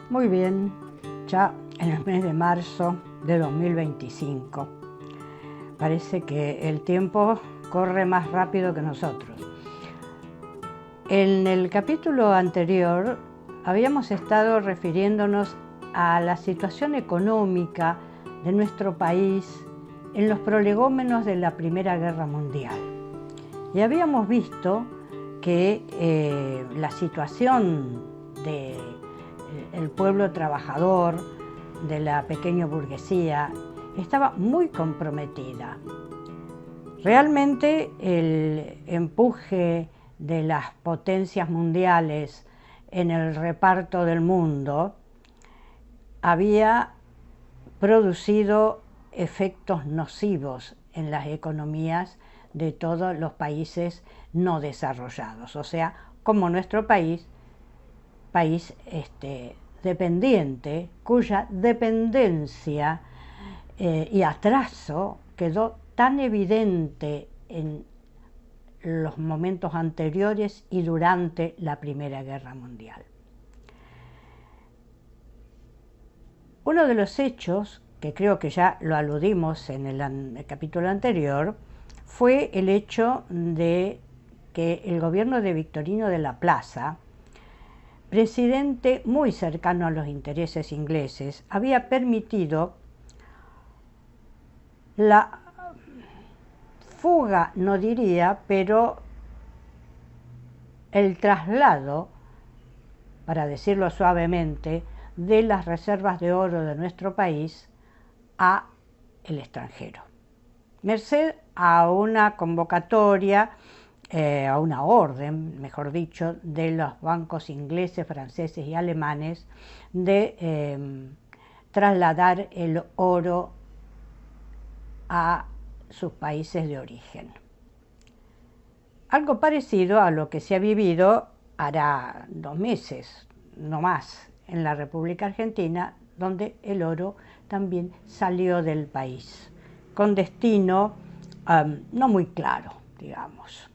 Muy bien, ya en el mes de marzo de 2025. Parece que el tiempo corre más rápido que nosotros. En el capítulo anterior habíamos estado refiriéndonos a la situación económica de nuestro país en los prolegómenos de la Primera Guerra Mundial. Y habíamos visto que la situación del pueblo trabajador, de la pequeña burguesía, estaba muy comprometida. Realmente el empuje de las potencias mundiales en el reparto del mundo había producido efectos nocivos en las economías de todos los países no desarrollados, o sea, como nuestro país dependiente, cuya dependencia y atraso quedó tan evidente en los momentos anteriores y durante la Primera Guerra Mundial. Uno de los hechos, que creo que ya lo aludimos en el capítulo anterior, fue el hecho de que el gobierno de Victorino de la Plaza, presidente muy cercano a los intereses ingleses, había permitido la fuga, no diría, pero el traslado, para decirlo suavemente, de las reservas de oro de nuestro país a el extranjero, merced a una convocatoria, a una orden, mejor dicho, de los bancos ingleses, franceses y alemanes de trasladar el oro a sus países de origen. Algo parecido a lo que se ha vivido hará 2 meses, no más, en la República Argentina, donde el oro también salió del país, con destino no muy claro, digamos.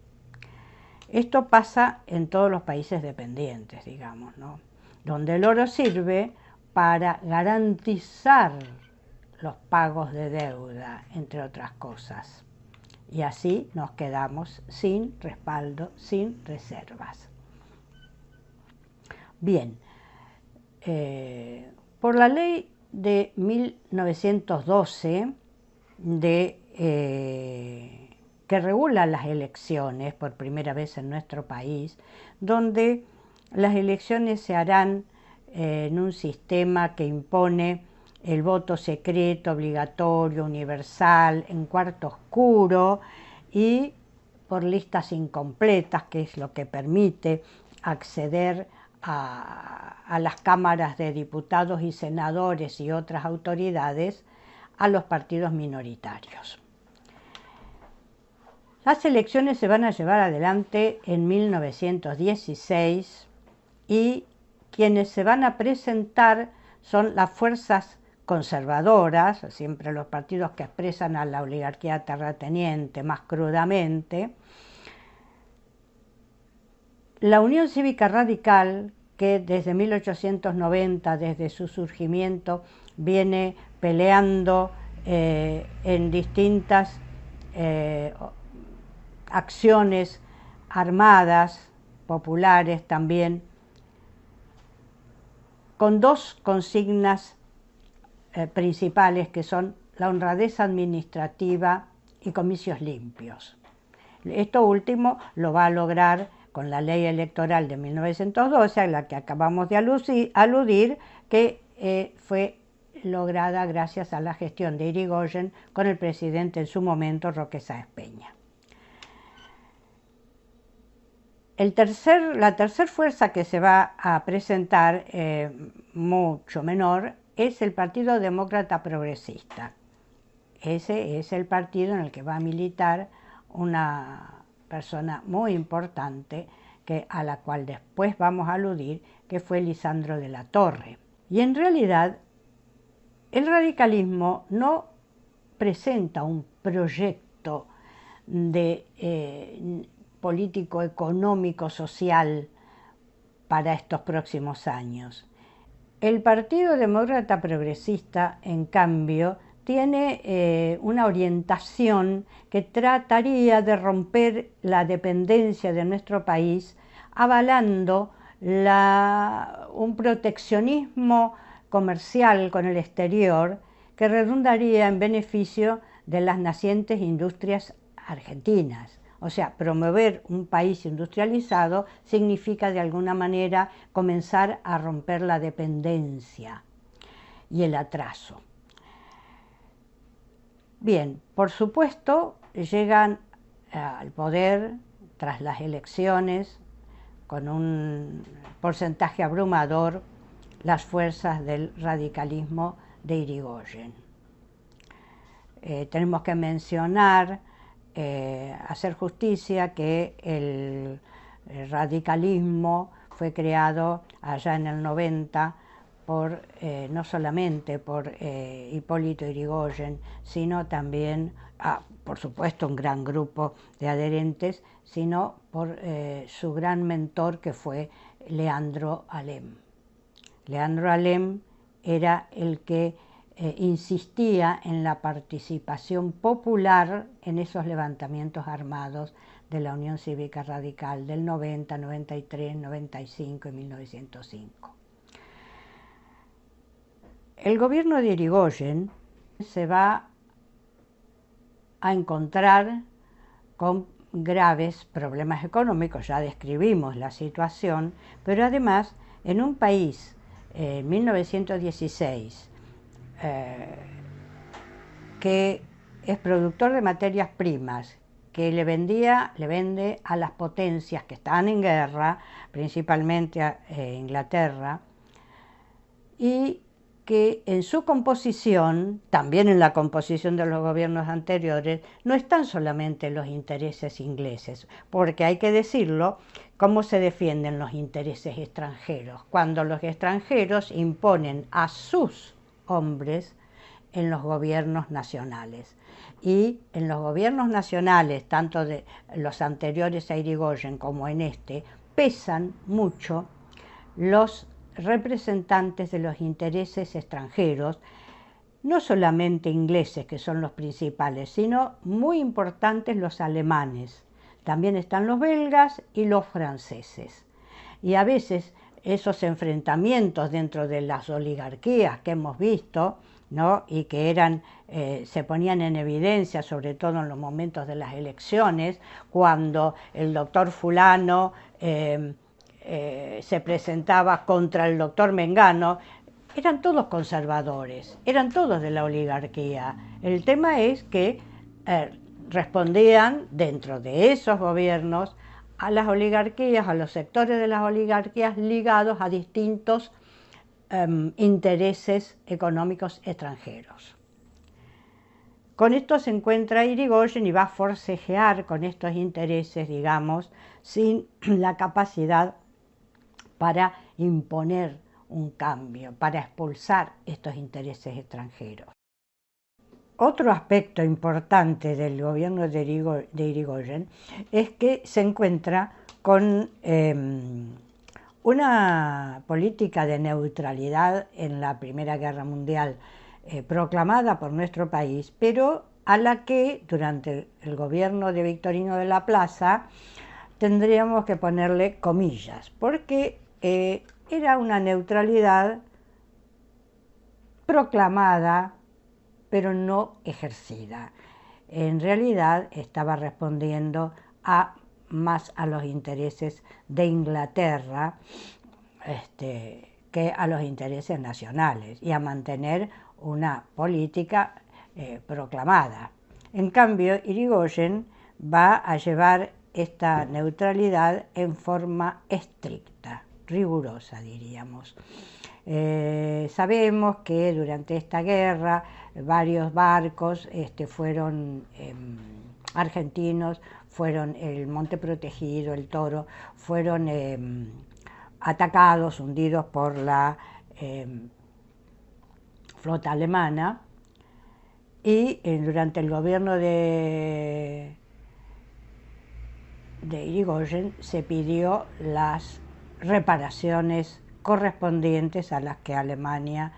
Esto pasa en todos los países dependientes, digamos, ¿no? Donde el oro sirve para garantizar los pagos de deuda, entre otras cosas. Y así nos quedamos sin respaldo, sin reservas. Bien, por la ley de 1912 que regula las elecciones por primera vez en nuestro país, donde las elecciones se harán en un sistema que impone el voto secreto, obligatorio, universal, en cuarto oscuro y por listas incompletas, que es lo que permite acceder a las cámaras de diputados y senadores y otras autoridades a los partidos minoritarios. Las elecciones se van a llevar adelante en 1916 y quienes se van a presentar son las fuerzas conservadoras, siempre los partidos que expresan a la oligarquía terrateniente más crudamente, la Unión Cívica Radical, que desde 1890, desde su surgimiento, viene peleando en distintas acciones armadas, populares también, con 2 consignas principales que son la honradez administrativa y comicios limpios. Esto último lo va a lograr con la ley electoral de 1912, a la que acabamos de aludir, que fue lograda gracias a la gestión de Irigoyen con el presidente en su momento, Roque Sáenz Peña. La tercera fuerza que se va a presentar, mucho menor, es el Partido Demócrata Progresista. Ese es el partido en el que va a militar una persona muy importante, a la cual después vamos a aludir, que fue Lisandro de la Torre. Y en realidad, el radicalismo no presenta un proyecto de político, económico, social para estos próximos años. El Partido Demócrata Progresista, en cambio, tiene una orientación que trataría de romper la dependencia de nuestro país, avalando un proteccionismo comercial con el exterior que redundaría en beneficio de las nacientes industrias argentinas. O sea, promover un país industrializado significa de alguna manera comenzar a romper la dependencia y el atraso. Bien, por supuesto, llegan al poder tras las elecciones con un porcentaje abrumador las fuerzas del radicalismo de Irigoyen. Tenemos que mencionar, hacer justicia, que el radicalismo fue creado allá en el 90 no solamente por Hipólito Yrigoyen, sino también, por supuesto, un gran grupo de adherentes, sino por su gran mentor, que fue Leandro Alem. Leandro Alem era el que insistía en la participación popular en esos levantamientos armados de la Unión Cívica Radical del 90, 93, 95 y 1905. El gobierno de Irigoyen se va a encontrar con graves problemas económicos, ya describimos la situación, pero además en un país en 1916 que es productor de materias primas, que le vende a las potencias que están en guerra, principalmente a Inglaterra, y que en su composición, también en la composición de los gobiernos anteriores, no están solamente los intereses ingleses, porque hay que decirlo, cómo se defienden los intereses extranjeros, cuando los extranjeros imponen a sus hombres en los gobiernos nacionales. Y en los gobiernos nacionales, tanto de los anteriores a Irigoyen como en este, pesan mucho los representantes de los intereses extranjeros, no solamente ingleses, que son los principales, sino muy importantes los alemanes. También están los belgas y los franceses. Y a veces esos enfrentamientos dentro de las oligarquías que hemos visto, ¿no? Y que se ponían en evidencia, sobre todo en los momentos de las elecciones, cuando el doctor fulano se presentaba contra el doctor Mengano, eran todos conservadores, eran todos de la oligarquía. El tema es que respondían dentro de esos gobiernos a las oligarquías, a los sectores de las oligarquías ligados a distintos intereses económicos extranjeros. Con esto se encuentra Irigoyen y va a forcejear con estos intereses, digamos, sin la capacidad para imponer un cambio, para expulsar estos intereses extranjeros. Otro aspecto importante del gobierno de Irigoyen es que se encuentra con una política de neutralidad en la Primera Guerra Mundial proclamada por nuestro país, pero a la que durante el gobierno de Victorino de la Plaza tendríamos que ponerle comillas, porque era una neutralidad proclamada, pero no ejercida. En realidad estaba respondiendo más a los intereses de Inglaterra que a los intereses nacionales, y a mantener una política proclamada. En cambio, Irigoyen va a llevar esta neutralidad en forma estricta, rigurosa, diríamos. Sabemos que durante esta guerra varios barcos argentinos fueron, el Monte Protegido, el Toro, fueron atacados, hundidos por la flota alemana, y durante el gobierno de Irigoyen se pidió las reparaciones correspondientes a las que Alemania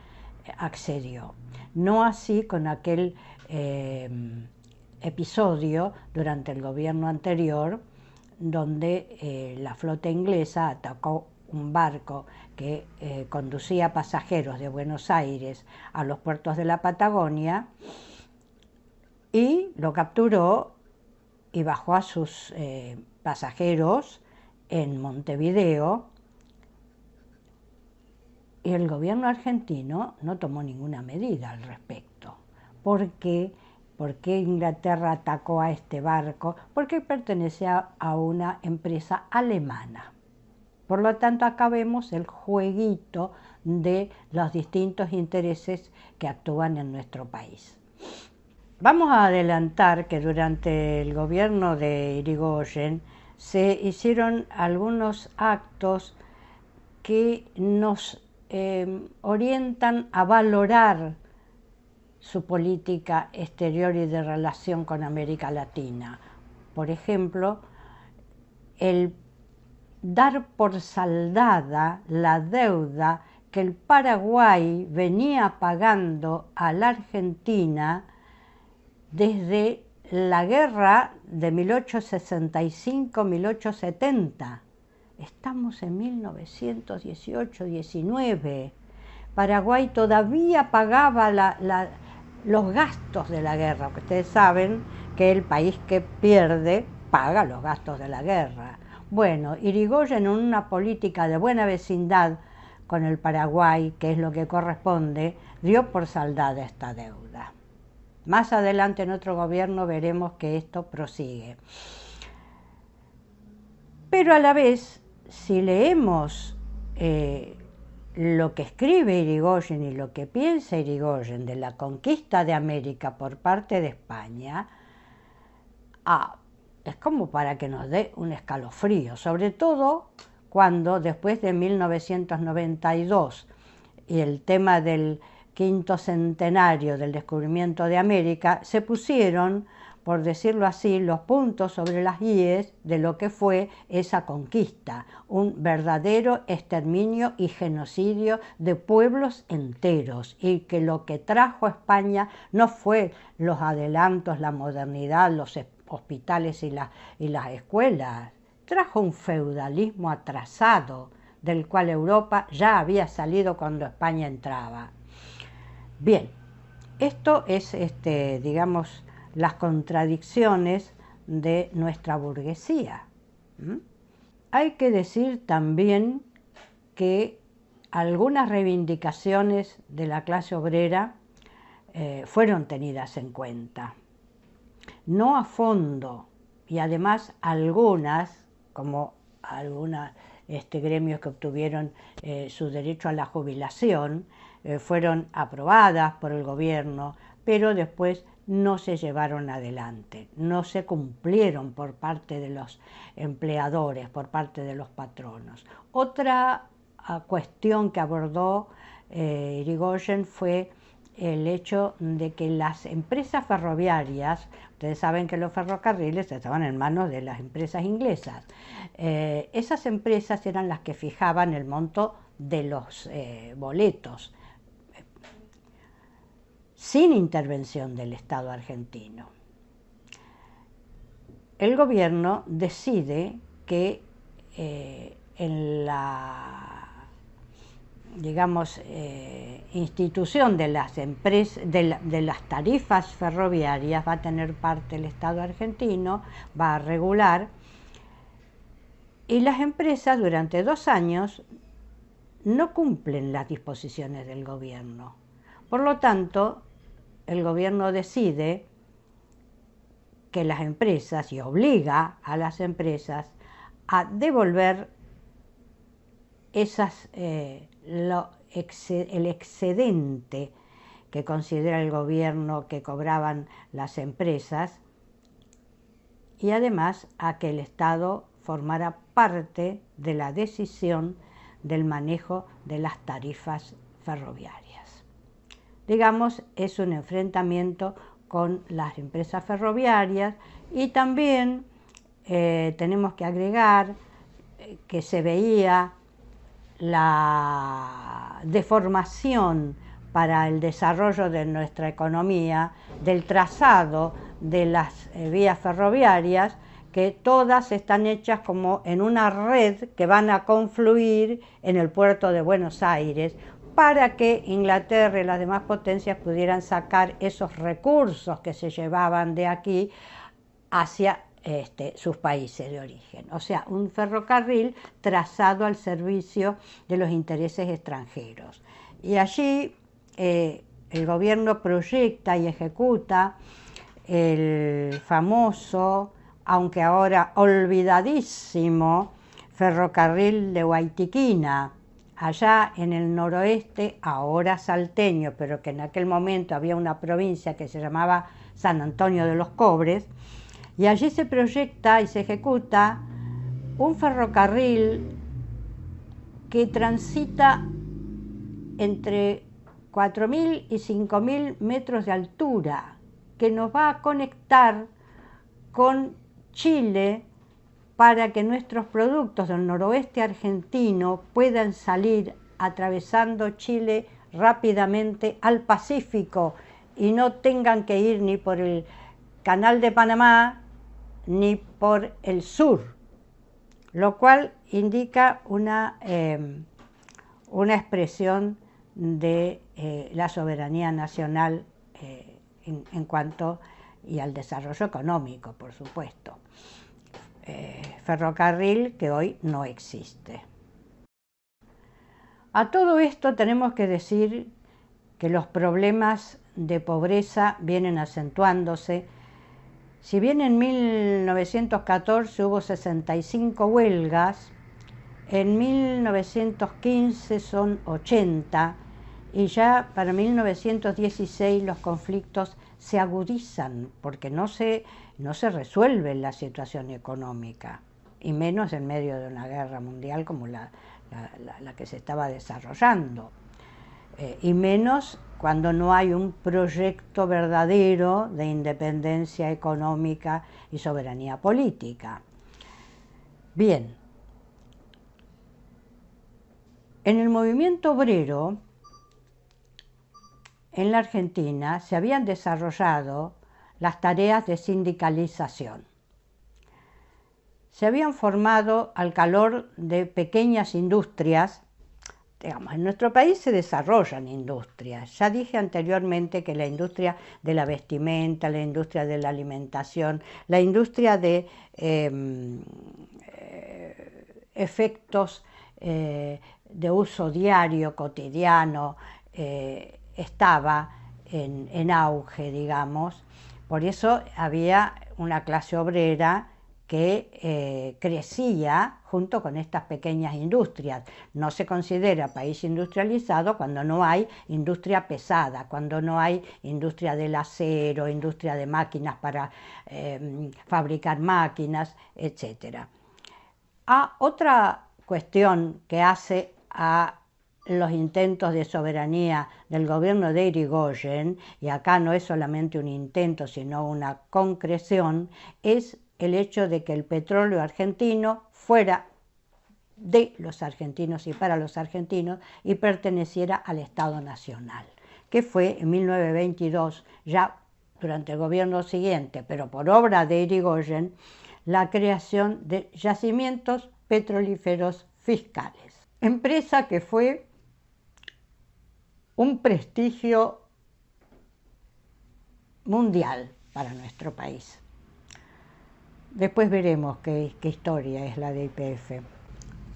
accedió. No así con aquel episodio durante el gobierno anterior, donde la flota inglesa atacó un barco que conducía pasajeros de Buenos Aires a los puertos de la Patagonia y lo capturó y bajó a sus pasajeros en Montevideo, y el gobierno argentino no tomó ninguna medida al respecto. ¿Por qué? ¿Por qué Inglaterra atacó a este barco? Porque pertenecía a una empresa alemana. Por lo tanto, acá vemos el jueguito de los distintos intereses que actúan en nuestro país. Vamos a adelantar que durante el gobierno de Irigoyen se hicieron algunos actos que nos orientan a valorar su política exterior y de relación con América Latina. Por ejemplo, el dar por saldada la deuda que el Paraguay venía pagando a la Argentina desde la guerra de 1865-1870. Estamos en 1918-19. Paraguay todavía pagaba los gastos de la guerra, porque ustedes saben que el país que pierde paga los gastos de la guerra. Bueno, Irigoyen, en una política de buena vecindad con el Paraguay, que es lo que corresponde, dio por saldada esta deuda. Más adelante en otro gobierno veremos que esto prosigue. Pero a la vez, si leemos lo que escribe Irigoyen y lo que piensa Irigoyen de la conquista de América por parte de España, es como para que nos dé un escalofrío, sobre todo cuando después de 1992 y el tema del quinto centenario del descubrimiento de América, se pusieron, por decirlo así, los puntos sobre las íes de lo que fue esa conquista, un verdadero exterminio y genocidio de pueblos enteros, y que lo que trajo a España no fue los adelantos, la modernidad, los hospitales y las escuelas, trajo un feudalismo atrasado del cual Europa ya había salido cuando España entraba. Bien, esto es, digamos, las contradicciones de nuestra burguesía. Hay que decir también que algunas reivindicaciones de la clase obrera fueron tenidas en cuenta. No a fondo, y además algunas, como algunos gremios que obtuvieron su derecho a la jubilación, fueron aprobadas por el gobierno, pero después no se llevaron adelante, no se cumplieron por parte de los empleadores, por parte de los patronos. Otra cuestión que abordó Irigoyen fue el hecho de que las empresas ferroviarias, ustedes saben que los ferrocarriles estaban en manos de las empresas inglesas, esas empresas eran las que fijaban el monto de los boletos, sin intervención del Estado argentino. El gobierno decide que en la, digamos, institución de las de las tarifas ferroviarias va a tener parte el Estado argentino, va a regular, y las empresas durante 2 años no cumplen las disposiciones del gobierno. Por lo tanto, el gobierno decide que las empresas, y obliga a las empresas a devolver el excedente que considera el gobierno que cobraban las empresas, y además a que el Estado formara parte de la decisión del manejo de las tarifas ferroviarias. Digamos, es un enfrentamiento con las empresas ferroviarias, y también tenemos que agregar que se veía la deformación para el desarrollo de nuestra economía, del trazado de las vías ferroviarias, que todas están hechas como en una red que van a confluir en el puerto de Buenos Aires, para que Inglaterra y las demás potencias pudieran sacar esos recursos que se llevaban de aquí hacia sus países de origen. O sea, un ferrocarril trazado al servicio de los intereses extranjeros. Y allí el gobierno proyecta y ejecuta el famoso, aunque ahora olvidadísimo, ferrocarril de Guaytiquina, allá en el noroeste, ahora salteño, pero que en aquel momento había una provincia que se llamaba San Antonio de los Cobres, y allí se proyecta y se ejecuta un ferrocarril que transita entre 4.000 y 5.000 metros de altura, que nos va a conectar con Chile para que nuestros productos del noroeste argentino puedan salir atravesando Chile rápidamente al Pacífico y no tengan que ir ni por el Canal de Panamá ni por el sur, lo cual indica una expresión de la soberanía nacional en cuanto y al desarrollo económico, por supuesto. Ferrocarril que hoy no existe. A todo esto tenemos que decir que los problemas de pobreza vienen acentuándose. Si bien en 1914 hubo 65 huelgas, en 1915 son 80 y ya para 1916 los conflictos se agudizan porque no se resuelve la situación económica, y menos en medio de una guerra mundial como la que se estaba desarrollando, y menos cuando no hay un proyecto verdadero de independencia económica y soberanía política. Bien, en el movimiento obrero en la Argentina se habían desarrollado las tareas de sindicalización. Se habían formado al calor de pequeñas industrias. Digamos, en nuestro país se desarrollan industrias. Ya dije anteriormente que la industria de la vestimenta, la industria de la alimentación, la industria de efectos de uso diario, cotidiano, estaba en auge, digamos. Por eso había una clase obrera que crecía junto con estas pequeñas industrias. No se considera país industrializado cuando no hay industria pesada, cuando no hay industria del acero, industria de máquinas para fabricar máquinas, etc. Otra cuestión que hace a los intentos de soberanía del gobierno de Irigoyen, y acá no es solamente un intento sino una concreción, es el hecho de que el petróleo argentino fuera de los argentinos y para los argentinos y perteneciera al Estado Nacional, que fue en 1922, ya durante el gobierno siguiente, pero por obra de Irigoyen, la creación de yacimientos petrolíferos fiscales. Empresa que fue un prestigio mundial para nuestro país. Después veremos qué historia es la de YPF.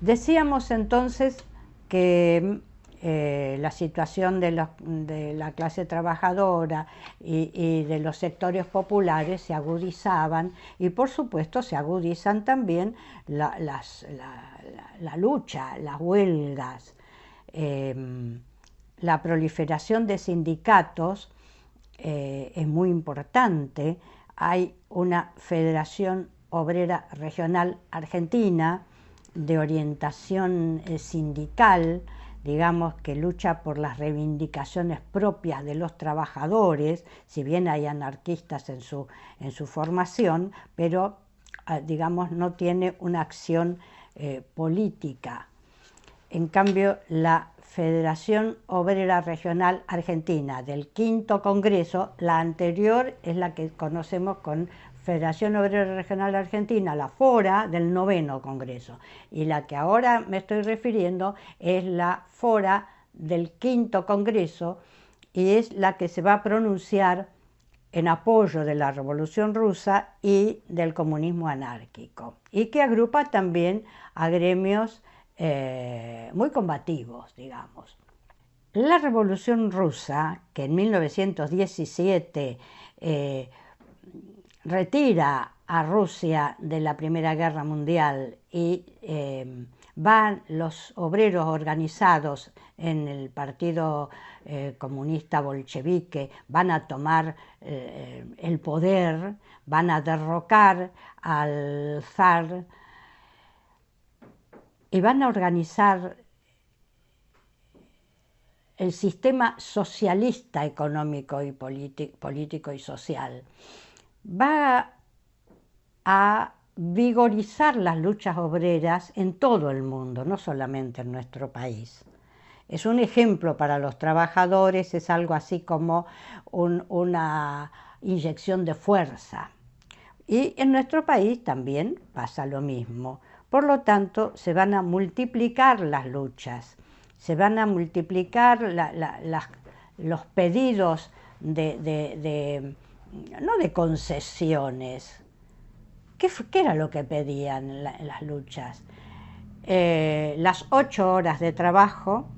Decíamos entonces que la situación de la clase trabajadora y de los sectores populares se agudizaban, y por supuesto se agudizan también la lucha, las huelgas, la proliferación de sindicatos es muy importante. Hay una Federación Obrera Regional Argentina de orientación sindical, digamos, que lucha por las reivindicaciones propias de los trabajadores, si bien hay anarquistas en su formación, pero digamos no tiene una acción política. En cambio, la Federación Obrera Regional Argentina del quinto Congreso, la anterior es la que conocemos con Federación Obrera Regional Argentina, la FORA del noveno Congreso, y la que ahora me estoy refiriendo es la FORA del quinto Congreso, y es la que se va a pronunciar en apoyo de la Revolución Rusa y del comunismo anárquico, y que agrupa también a gremios muy combativos, digamos. La Revolución Rusa, que en 1917 retira a Rusia de la Primera Guerra Mundial y van los obreros organizados en el Partido Comunista Bolchevique, van a tomar el poder, van a derrocar al zar y van a organizar el sistema socialista económico y político y social. Va a vigorizar las luchas obreras en todo el mundo, no solamente en nuestro país. Es un ejemplo para los trabajadores, es algo así como una inyección de fuerza. Y en nuestro país también pasa lo mismo. Por lo tanto, se van a multiplicar las luchas, se van a multiplicar los pedidos no de concesiones. ¿Qué era lo que pedían en las luchas? Las 8 horas de trabajo,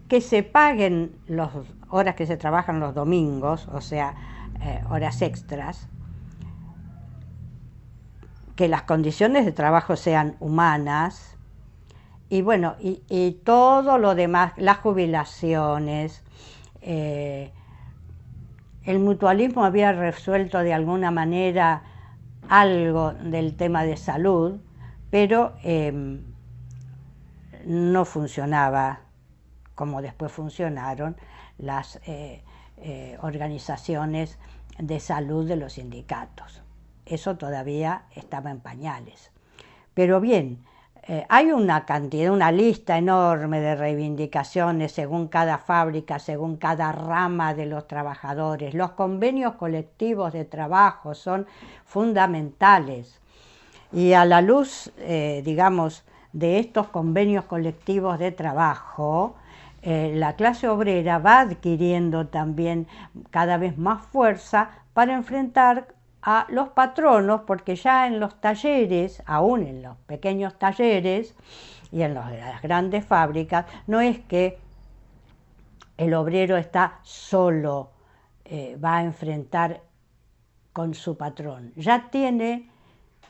que se paguen las horas que se trabajan los domingos, o sea, horas extras, que las condiciones de trabajo sean humanas, y bueno, y todo lo demás, las jubilaciones. El mutualismo había resuelto de alguna manera algo del tema de salud, pero no funcionaba como después funcionaron las organizaciones de salud de los sindicatos. Eso todavía estaba en pañales. Pero bien, hay una cantidad, una lista enorme de reivindicaciones según cada fábrica, según cada rama de los trabajadores. Los convenios colectivos de trabajo son fundamentales. Y a la luz, digamos, de estos convenios colectivos de trabajo, la clase obrera va adquiriendo también cada vez más fuerza para enfrentar a los patronos, porque ya en los talleres, aún en los pequeños talleres y en las grandes fábricas, no es que el obrero está solo, va a enfrentar con su patrón. Ya tiene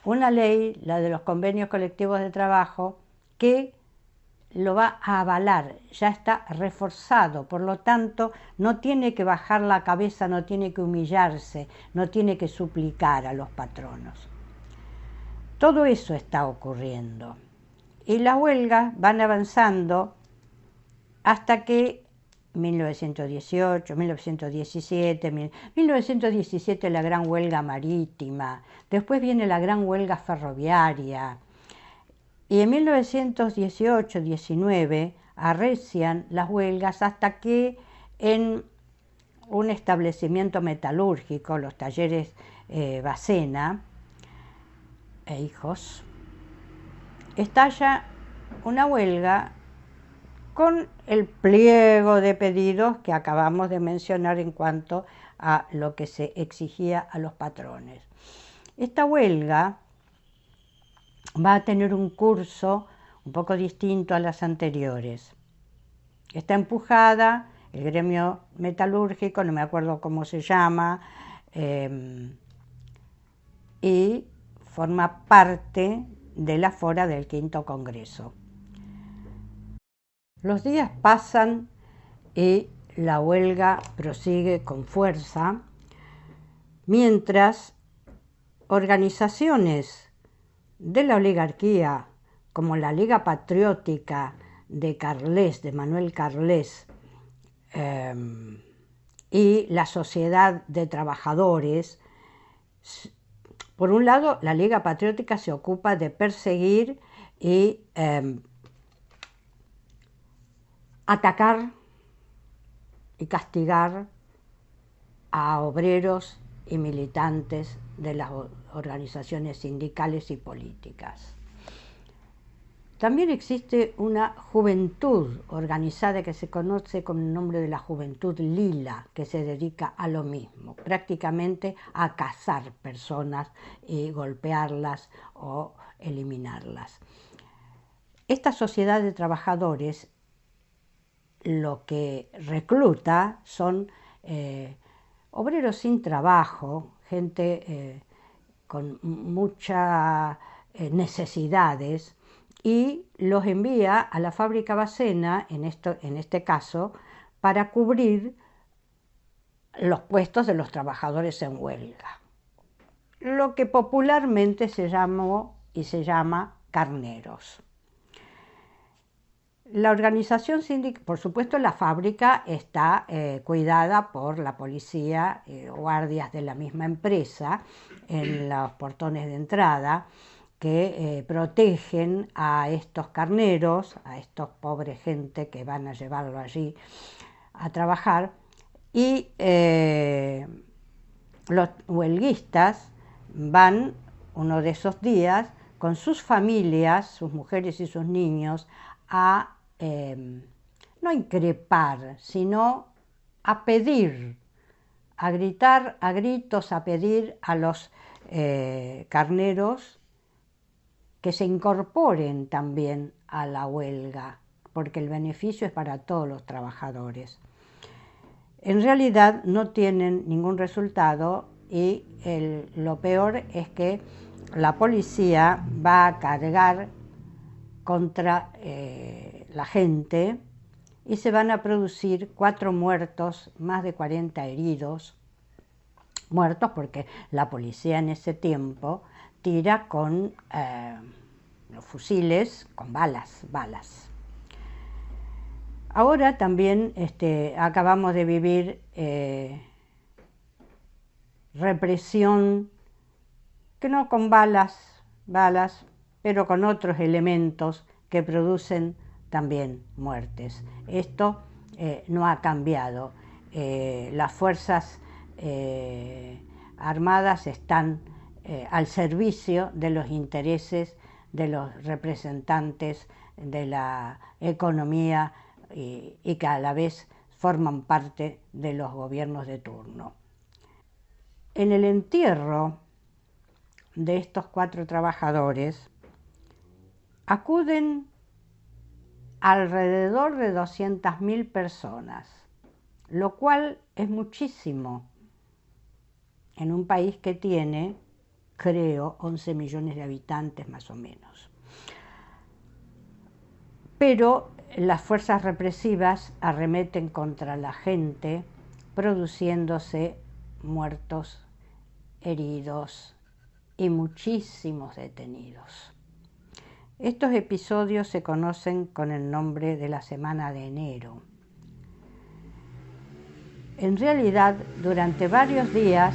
una ley, la de los convenios colectivos de trabajo, que lo va a avalar, ya está reforzado, por lo tanto no tiene que bajar la cabeza, no tiene que humillarse, no tiene que suplicar a los patronos. Todo eso está ocurriendo y las huelgas van avanzando hasta que 1918, 1917, 1917 la gran huelga marítima, después viene la gran huelga ferroviaria, y en 1918-19 arrecian las huelgas hasta que en un establecimiento metalúrgico, los talleres Bacena e Hijos, estalla una huelga con el pliego de pedidos que acabamos de mencionar en cuanto a lo que se exigía a los patrones. Esta huelga va a tener un curso un poco distinto a las anteriores. Está empujada, el gremio metalúrgico, no me acuerdo cómo se llama, y forma parte de la fora del quinto Congreso. Los días pasan y la huelga prosigue con fuerza, mientras organizaciones de la oligarquía, como la Liga Patriótica de Carles, de Manuel Carles, y la Sociedad de Trabajadores. Por un lado, la Liga Patriótica se ocupa de perseguir y atacar y castigar a obreros y militantes de las organizaciones sindicales y políticas. También existe una juventud organizada que se conoce con el nombre de la Juventud Lila, que se dedica a lo mismo, prácticamente a cazar personas y golpearlas o eliminarlas. Esta sociedad de trabajadores lo que recluta son obreros sin trabajo, gente con muchas necesidades, y los envía a la fábrica Bacena, en este caso, para cubrir los puestos de los trabajadores en huelga, lo que popularmente se llamó y se llama carneros. La organización sindical, por supuesto, la fábrica está cuidada por la policía, guardias de la misma empresa en los portones de entrada, que protegen a estos carneros, a estos pobres gente que van a llevarlo allí a trabajar, y los huelguistas van uno de esos días con sus familias, sus mujeres y sus niños, a no increpar, sino a pedir, a gritar a gritos, a pedir a los carneros que se incorporen también a la huelga, porque el beneficio es para todos los trabajadores. En realidad no tienen ningún resultado y lo peor es que la policía va a cargar contra la gente y se van a producir 4 muertos, más de 40 heridos, muertos porque la policía en ese tiempo tira con los fusiles, con balas. Ahora también acabamos de vivir represión, que no con balas, pero con otros elementos que producen también muertes. Esto no ha cambiado. Las fuerzas armadas están al servicio de los intereses de los representantes de la economía y que a la vez forman parte de los gobiernos de turno. En el entierro de estos 4 trabajadores acuden alrededor de 200.000 personas, lo cual es muchísimo en un país que tiene, creo, 11 millones de habitantes más o menos. Pero las fuerzas represivas arremeten contra la gente, produciéndose muertos, heridos y muchísimos detenidos. Estos episodios se conocen con el nombre de la Semana de Enero. En realidad, durante varios días,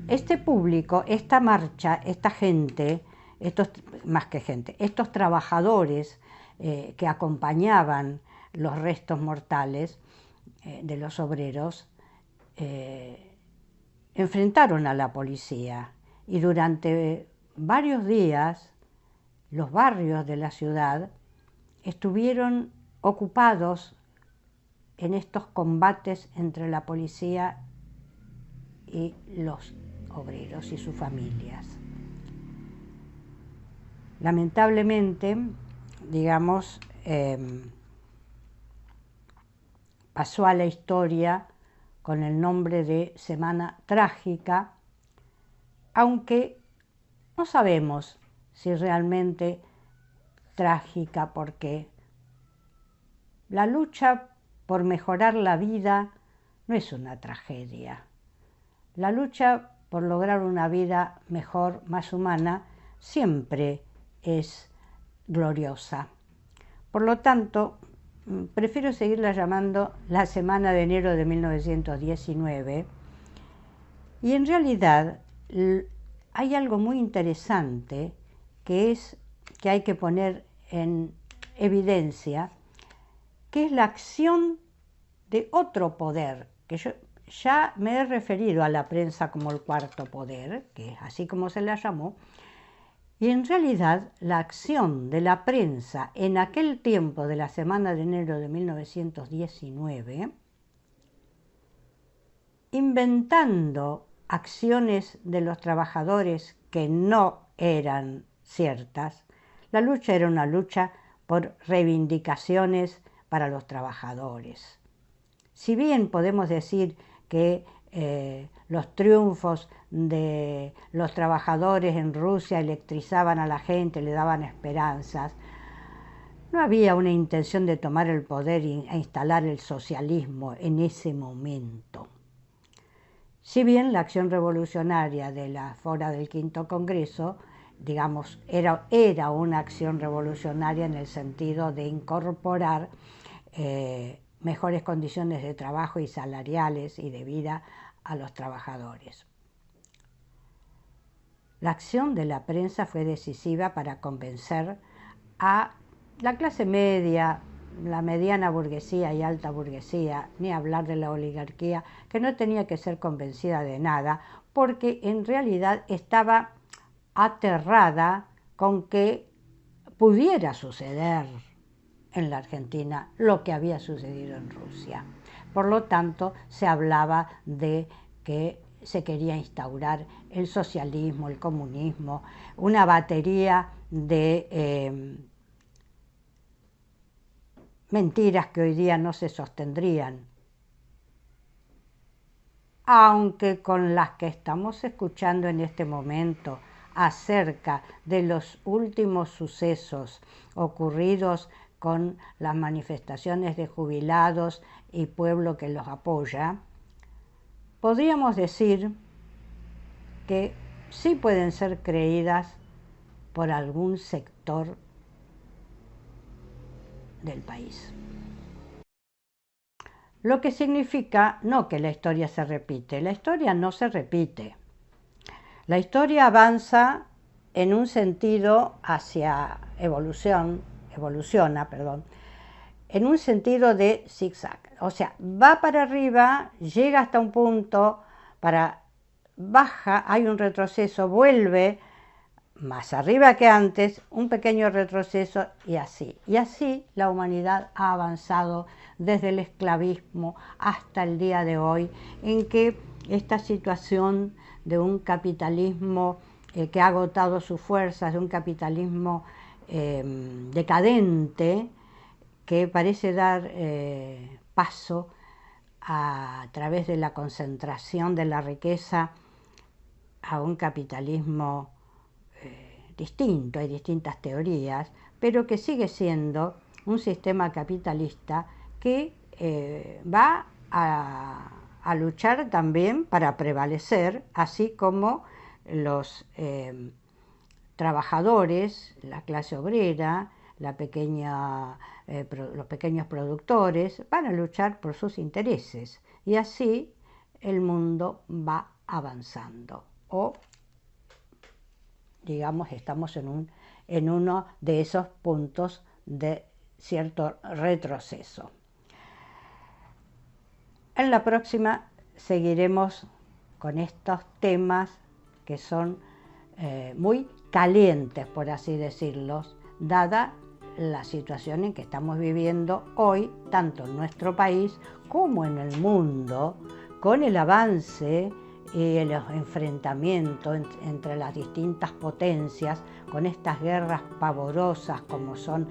este público, esta marcha, esta gente, estos trabajadores que acompañaban los restos mortales de los obreros, enfrentaron a la policía y durante varios días los barrios de la ciudad estuvieron ocupados en estos combates entre la policía y los obreros y sus familias. Lamentablemente, digamos, pasó a la historia con el nombre de Semana Trágica, aunque no sabemos si realmente trágica, porque la lucha por mejorar la vida no es una tragedia. La lucha por lograr una vida mejor, más humana, siempre es gloriosa. Por lo tanto, prefiero seguirla llamando la Semana de Enero de 1919, y en realidad hay algo muy interesante que hay que poner en evidencia, que es la acción de otro poder, que yo ya me he referido a la prensa como el cuarto poder, que es así como se la llamó, y en realidad la acción de la prensa en aquel tiempo de la semana de enero de 1919, inventando acciones de los trabajadores que no eran ciertas. La lucha era una lucha por reivindicaciones para los trabajadores. Si bien podemos decir que los triunfos de los trabajadores en Rusia electrizaban a la gente, le daban esperanzas, no había una intención de tomar el poder e instalar el socialismo en ese momento. Si bien la acción revolucionaria de la Fora del Quinto Congreso, digamos, era una acción revolucionaria en el sentido de incorporar mejores condiciones de trabajo y salariales y de vida a los trabajadores. La acción de la prensa fue decisiva para convencer a la clase media, la mediana burguesía y alta burguesía, ni hablar de la oligarquía, que no tenía que ser convencida de nada, porque en realidad estaba aterrada con que pudiera suceder en la Argentina lo que había sucedido en Rusia. Por lo tanto, se hablaba de que se quería instaurar el socialismo, el comunismo, una batería de mentiras que hoy día no se sostendrían, aunque con las que estamos escuchando en este momento acerca de los últimos sucesos ocurridos con las manifestaciones de jubilados y pueblo que los apoya, podríamos decir que sí pueden ser creídas por algún sector del país. Lo que significa no que la historia se repite, la historia no se repite. La historia avanza en un sentido hacia evoluciona, en un sentido de zigzag. O sea, va para arriba, llega hasta un punto, baja, hay un retroceso, vuelve más arriba que antes, un pequeño retroceso y así. Y así la humanidad ha avanzado desde el esclavismo hasta el día de hoy, en que esta situación de un capitalismo que ha agotado sus fuerzas, de un capitalismo decadente, que parece dar paso a través de la concentración de la riqueza a un capitalismo distinto, hay distintas teorías, pero que sigue siendo un sistema capitalista que va a luchar también para prevalecer, así como los trabajadores, la clase obrera, los pequeños productores, van a luchar por sus intereses. Y así el mundo va avanzando. O, digamos, estamos en uno de esos puntos de cierto retroceso. En la próxima seguiremos con estos temas que son muy calientes, por así decirlo, dada la situación en que estamos viviendo hoy, tanto en nuestro país como en el mundo, con el avance y los enfrentamientos entre las distintas potencias, con estas guerras pavorosas como son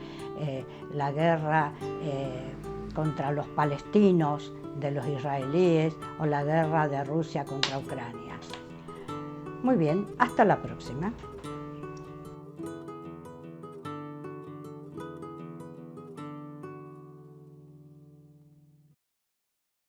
la guerra contra los palestinos de los israelíes o la guerra de Rusia contra Ucrania. Muy bien, hasta la próxima.